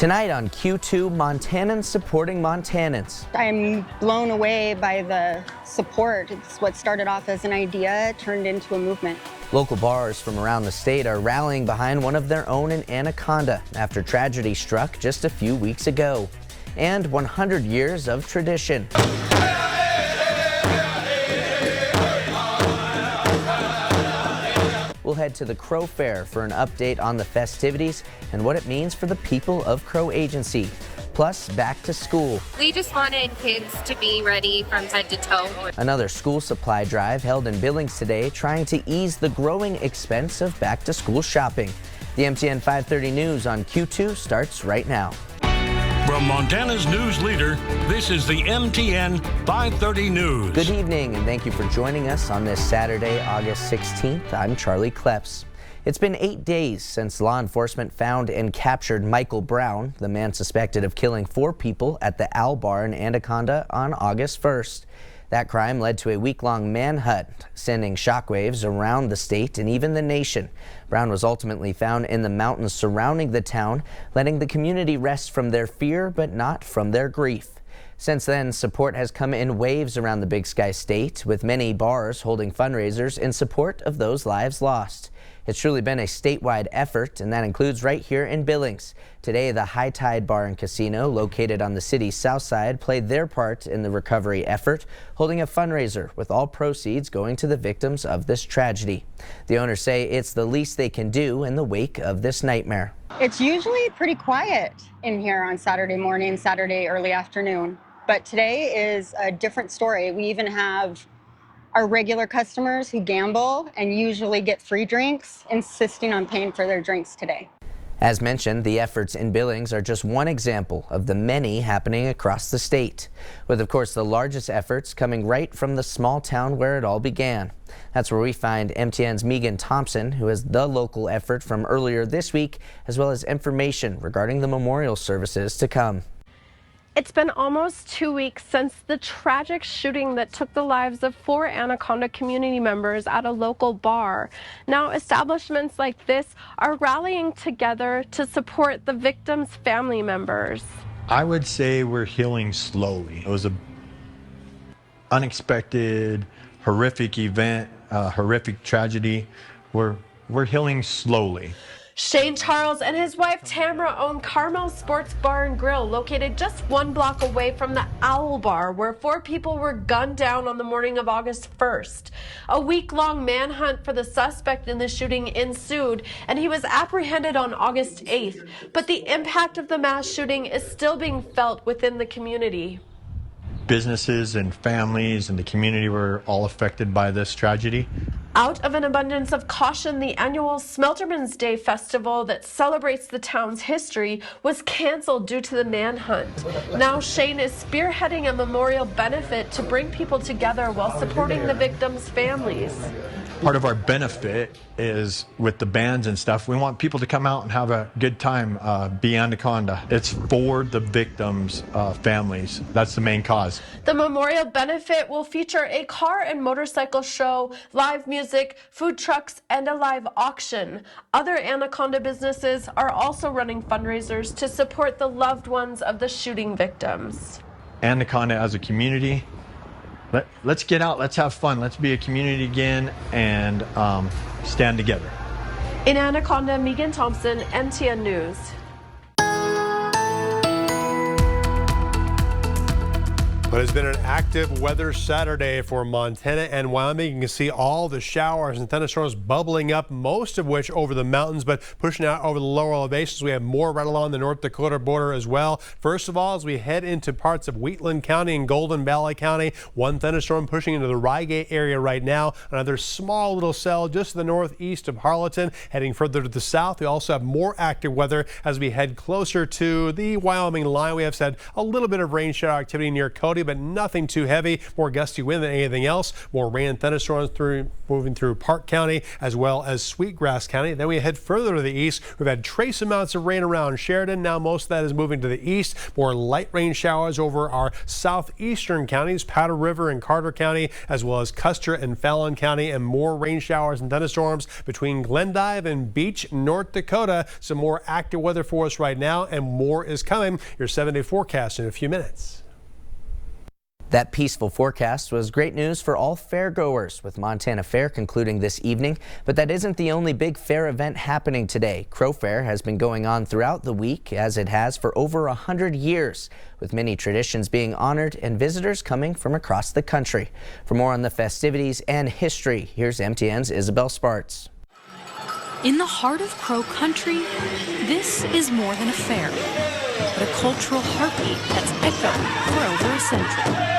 Tonight on Q2, Montanans supporting Montanans. I'm blown away by the support. It's what started off as an idea, turned into a movement. Local bars from around the state are rallying behind one of their own in Anaconda after tragedy struck just a few weeks ago. And 100 years of tradition. We'll head to the Crow Fair for an update on the festivities and what it means for the people of Crow Agency. Plus, back to school. We just wanted kids to be ready from head to toe. Another school supply drive held in Billings today, trying to ease the growing expense of back-to-school shopping. The MTN 530 News on Q2 starts right now. From Montana's news leader, this is the MTN 530 News. Good evening, and thank you for joining us on this Saturday, August 16th. I'm Charlie Klepps. It's been 8 days since law enforcement found and captured Michael Brown, the man suspected of killing 4 people at the Owl Bar in Anaconda on August 1st. That crime led to a week-long manhunt, sending shockwaves around the state and even the nation. Brown was ultimately found in the mountains surrounding the town, letting the community rest from their fear but not from their grief. Since then, support has come in waves around the Big Sky State, with many bars holding fundraisers in support of those lives lost. It's truly been a statewide effort, and that includes right here in Billings. Today, the High Tide Bar and Casino, located on the city's south side, played their part in the recovery effort, holding a fundraiser with all proceeds going to the victims of this tragedy. The owners say it's the least they can do in the wake of this nightmare. It's usually pretty quiet in here on Saturday morning, Saturday early afternoon, but today is a different story. We even have our regular customers who gamble and usually get free drinks insisting on paying for their drinks today. As mentioned, the efforts in Billings are just one example of the many happening across the state, with of course the largest efforts coming right from the small town where it all began. That's where we find MTN's Megan Thompson, who has the local effort from earlier this week, as well as information regarding the memorial services to come. It's been almost 2 weeks since the tragic shooting that took the lives of 4 Anaconda community members at a local bar. Now, establishments like this are rallying together to support the victims' family members. I would say we're healing slowly. It was an unexpected, horrific event, horrific tragedy. We're healing slowly. Shane Charles and his wife Tamara own Carmel Sports Bar and Grill, located just 1 block away from the Owl Bar, where 4 people were gunned down on the morning of August 1st. A week-long manhunt for the suspect in the shooting ensued, and he was apprehended on August 8th. But the impact of the mass shooting is still being felt within the community. Businesses and families and the community were all affected by this tragedy. Out of an abundance of caution, the annual Smelterman's Day festival that celebrates the town's history was canceled due to the manhunt. Now Shane is spearheading a memorial benefit to bring people together while supporting the victims' families. Part of our benefit is with the bands and stuff. We want people to come out and have a good time, be Anaconda. It's for the victims' families. That's the main cause. The memorial benefit will feature a car and motorcycle show, live music, food trucks, and a live auction. Other Anaconda businesses are also running fundraisers to support the loved ones of the shooting victims. Anaconda as a community, let's get out, let's have fun, let's be a community again and stand together. In Anaconda, Megan Thompson, MTN News. But it's been an active weather Saturday for Montana and Wyoming. You can see all the showers and thunderstorms bubbling up, most of which over the mountains, but pushing out over the lower elevations. We have more right along the North Dakota border as well. First of all, as we head into parts of Wheatland County and Golden Valley County, one thunderstorm pushing into the Rygate area right now. Another small little cell just to the northeast of Harleton. Heading further to the south, we also have more active weather as we head closer to the Wyoming line. We have said a little bit of rain shadow activity near Cody. but nothing too heavy. More gusty wind than anything else. More rain and thunderstorms moving through Park County as well as Sweetgrass County. Then we head further to the east. We've had trace amounts of rain around Sheridan. Now most of that is moving to the east. More light rain showers over our southeastern counties, Powder River and Carter County, as well as Custer and Fallon County, and more rain showers and thunderstorms between Glendive and Beach, North Dakota. Some more active weather for us right now, and more is coming. Your 7-day forecast in a few minutes. That peaceful forecast was great news for all fairgoers, with Montana Fair concluding this evening. But that isn't the only big fair event happening today. Crow Fair has been going on throughout the week, as it has for over 100 years, with many traditions being honored and visitors coming from across the country. For more on the festivities and history, here's MTN's Isabel Spartz. In the heart of Crow country, this is more than a fair, but a cultural heartbeat that's echoed for over a century.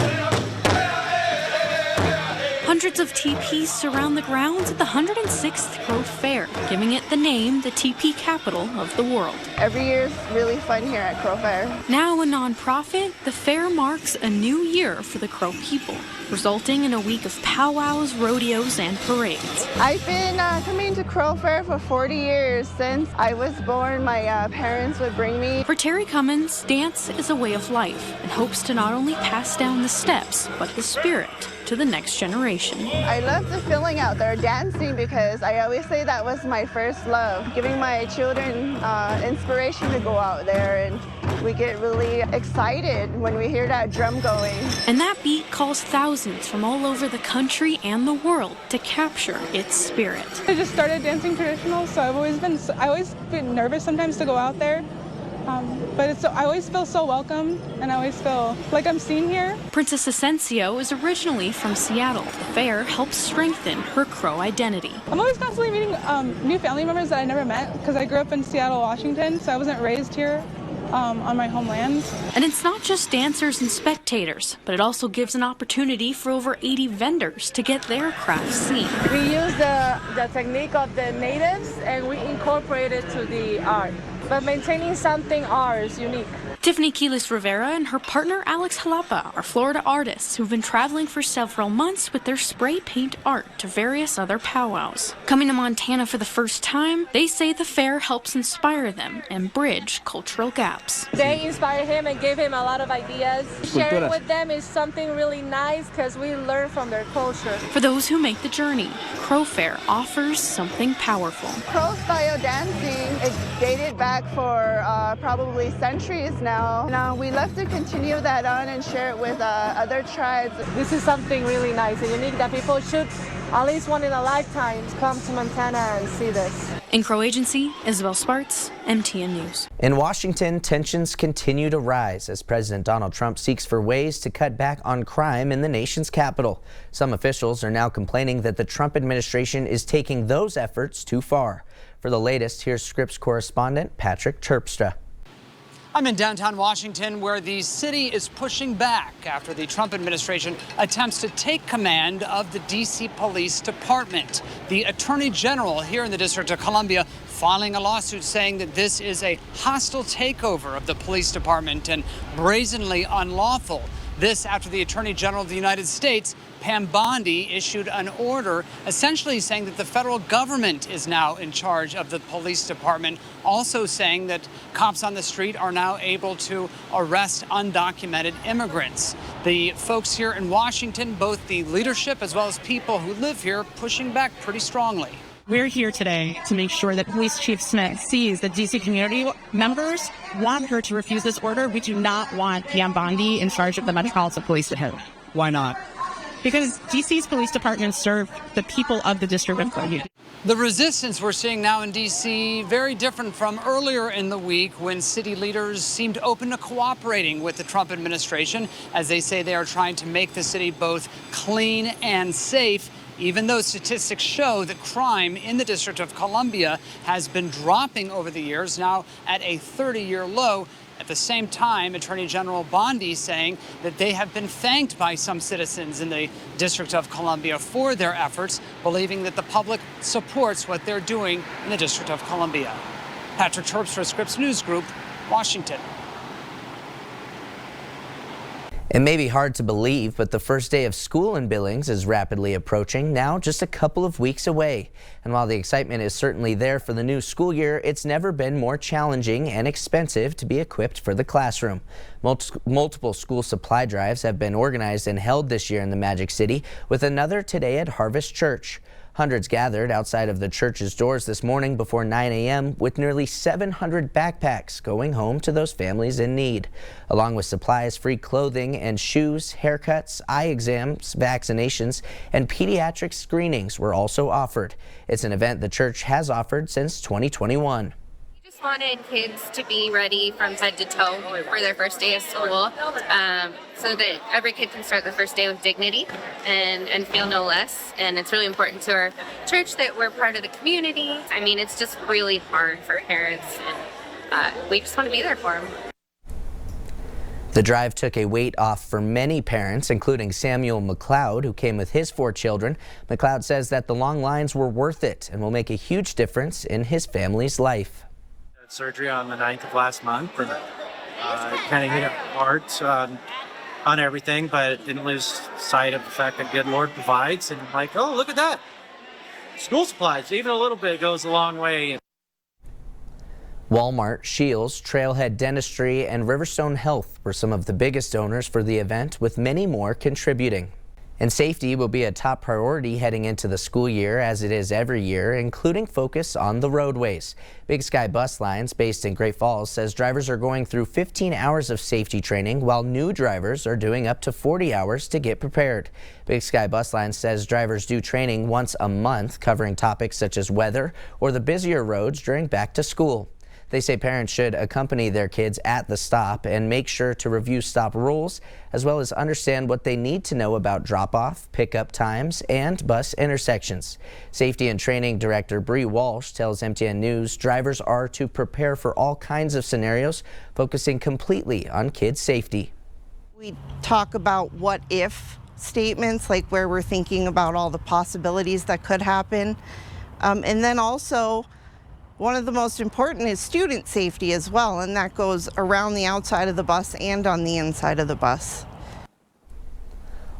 Hundreds of teepees surround the grounds at the 106th Crow Fair, giving it the name the teepee capital of the world. Every year is really fun here at Crow Fair. Now a nonprofit, the fair marks a new year for the Crow people, resulting in a week of powwows, rodeos, and parades. I've been coming to Crow Fair for 40 years. Since I was born, my parents would bring me. For Terry Cummins, dance is a way of life and hopes to not only pass down the steps, but the spirit to the next generation. I love the feeling out there dancing, because I always say that was my first love, giving my children inspiration to go out there, and we get really excited when we hear that drum going. And that beat calls thousands from all over the country and the world to capture its spirit. I just started dancing traditional, so I always been nervous sometimes to go out there. But I always feel so welcome, and I always feel like I'm seen here. Princess Asensio is originally from Seattle. The fair helps strengthen her Crow identity. I'm always constantly meeting new family members that I never met, because I grew up in Seattle, Washington, so I wasn't raised here on my homeland. And it's not just dancers and spectators, but it also gives an opportunity for over 80 vendors to get their crafts seen. We use the technique of the natives, and we incorporate it to the art, but maintaining something ours, unique. Tiffany Quiles Rivera and her partner Alex Jalapa are Florida artists who've been traveling for several months with their spray paint art to various other powwows. Coming to Montana for the first time, they say the fair helps inspire them and bridge cultural gaps. They inspire him and give him a lot of ideas. Sharing with them is something really nice, because we learn from their culture. For those who make the journey, Crow Fair offers something powerful. Crow-style dancing is dated back for probably centuries now. Now we love to continue that on and share it with other tribes. This is something really nice and unique that people should, at least one in a lifetime, come to Montana and see this. In Crow Agency, Isabel Spartz, MTN News. In Washington, tensions continue to rise as President Donald Trump seeks for ways to cut back on crime in the nation's capital. Some officials are now complaining that the Trump administration is taking those efforts too far. For the latest, here's Scripps correspondent Patrick Terpstra. I'm in downtown Washington, where the city is pushing back after the Trump administration attempts to take command of the D.C. Police Department. The Attorney General here in the District of Columbia filing a lawsuit saying that this is a hostile takeover of the police department and brazenly unlawful. This after the Attorney General of the United States, Pam Bondi, issued an order essentially saying that the federal government is now in charge of the police department, also saying that cops on the street are now able to arrest undocumented immigrants. The folks here in Washington, both the leadership as well as people who live here, pushing back pretty strongly. We're here today to make sure that Police Chief Smith sees that D.C. community members want her to refuse this order. We do not want Pam Bondi in charge of the Metropolitan Police Department. Why not? Because D.C.'s police departments serve the people of the District of Columbia. The resistance we're seeing now in D.C. very different from earlier in the week when city leaders seemed open to cooperating with the Trump administration, as they say they are trying to make the city both clean and safe, even though statistics show that crime in the District of Columbia has been dropping over the years, now at a 30-year low. At the same time, Attorney General Bondi saying that they have been thanked by some citizens in the District of Columbia for their efforts, believing that the public supports what they're doing in the District of Columbia. Patrick Terpstra, Scripps News Group, Washington. It may be hard to believe, but the first day of school in Billings is rapidly approaching, now just a couple of weeks away. And while the excitement is certainly there for the new school year, it's never been more challenging and expensive to be equipped for the classroom. Multiple school supply drives have been organized and held this year in the Magic City, with another today at Harvest Church. Hundreds gathered outside of the church's doors this morning before 9 a.m. with nearly 700 backpacks going home to those families in need. Along with supplies, free clothing and shoes, haircuts, eye exams, vaccinations, and pediatric screenings were also offered. It's an event the church has offered since 2021. Wanted kids to be ready from head to toe for their first day of school, so that every kid can start the first day with dignity and feel no less. And it's really important to our church that we're part of the community. I mean, it's just really hard for parents, and we just want to be there for them. The drive took a weight off for many parents, including Samuel McLeod, who came with his 4 children. McLeod says that the long lines were worth it and will make a huge difference in his family's life. Surgery on the 9th of last month, and kind of hit it hard on everything, but didn't lose sight of the fact that good Lord provides. And like, oh, look at that. School supplies, even a little bit goes a long way. Walmart, Shields, Trailhead Dentistry, and Riverstone Health were some of the biggest donors for the event, with many more contributing. And safety will be a top priority heading into the school year, as it is every year, including focus on the roadways. Big Sky Bus Lines, based in Great Falls, says drivers are going through 15 hours of safety training, while new drivers are doing up to 40 hours to get prepared. Big Sky Bus Lines says drivers do training once a month, covering topics such as weather or the busier roads during back to school. They say parents should accompany their kids at the stop and make sure to review stop rules, as well as understand what they need to know about drop-off, pickup times, and bus intersections. Safety and Training Director Bree Walsh tells MTN News drivers are to prepare for all kinds of scenarios, focusing completely on kids' safety. We talk about what-if statements, like where we're thinking about all the possibilities that could happen. And then also, one of the most important is student safety as well, and that goes around the outside of the bus and on the inside of the bus.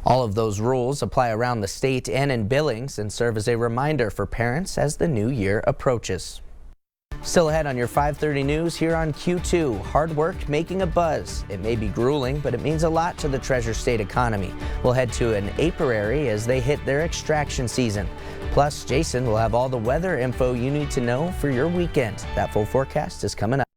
All of those rules apply around the state and in Billings and serve as a reminder for parents as the new year approaches. Still ahead on your 5:30 news here on Q2. Hard work making a buzz. It may be grueling, but it means a lot to the Treasure State economy. We'll head to an apiary as they hit their extraction season. Plus, Jason will have all the weather info you need to know for your weekend. That full forecast is coming up.